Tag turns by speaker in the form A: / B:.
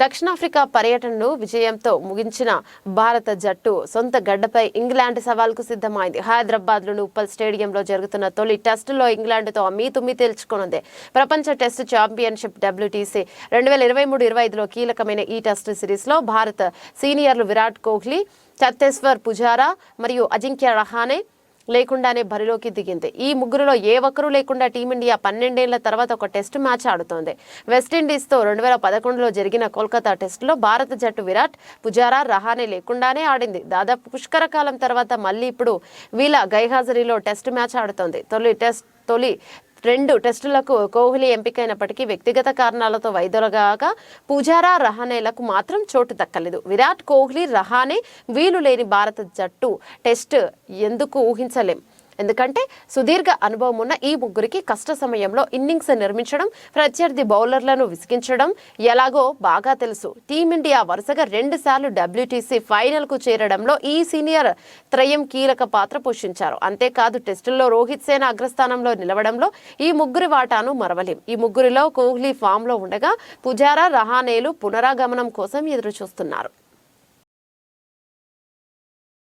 A: దక్షిణాఫ్రికా పర్యటనను విజయంతో ముగించిన భారత జట్టు సొంత గడ్డపై ఇంగ్లాండ్ సవాల్కు సిద్ధమైంది. హైదరాబాద్లోని ఉప్పల్ స్టేడియంలో జరుగుతున్న తొలి టెస్టులో ఇంగ్లాండ్తో అమీతుమీ తేల్చుకోనుంది. ప్రపంచ టెస్టు ఛాంపియన్షిప్ WTC 2023-25లో కీలకమైన ఈ టెస్టు సిరీస్లో భారత సీనియర్లు విరాట్ కోహ్లీ, చతేశ్వర్ పుజారా మరియు అజింక్య రహానే లేకుండానే బరిలోకి దిగింది. ఈ ముగ్గురులో ఏ ఒక్కరూ లేకుండా టీమిండియా 12 ఏళ్ల తర్వాత ఒక టెస్టు మ్యాచ్ ఆడుతోంది. వెస్టిండీస్తో 2011లో జరిగిన కోల్కతా టెస్టులో భారత జట్టు విరాట్, పుజారా, రహానే లేకుండానే ఆడింది. దాదాపు పుష్కర కాలం తర్వాత మళ్ళీ ఇప్పుడు వీళ్ళ గైహాజరీలో టెస్టు మ్యాచ్ ఆడుతోంది. తొలి 2 టెస్టులకు కోహ్లీ ఎంపికైనప్పటికీ వ్యక్తిగత కారణాలతో వైదొలగాక పుజారా, రహానేలకు మాత్రం చోటు దక్కలేదు. విరాట్, కోహ్లీ, రహానే వీలు లేని భారత జట్టు టెస్ట్ ఎందుకు ఊహించలేం. ఎందుకంటే సుదీర్ఘ అనుభవం ఉన్న ఈ ముగ్గురికి కష్ట సమయంలో ఇన్నింగ్స్ నిర్మించడం, ప్రత్యర్థి బౌలర్లను విసిగించడం ఎలాగో బాగా తెలుసు. టీమిండియా వరుసగా 2 సార్లు WTC ఫైనల్కు చేరడంలో ఈ సీనియర్ త్రయం కీలక పాత్ర పోషించారు. అంతేకాదు టెస్టుల్లో రోహిత్ సేన అగ్రస్థానంలో నిలవడంలో ఈ ముగ్గురి వాటాను మరవలేం. ఈ ముగ్గురిలో కోహ్లీ ఫామ్లో ఉండగా పుజారా, రహానేలు పునరాగమనం కోసం ఎదురు చూస్తున్నారు.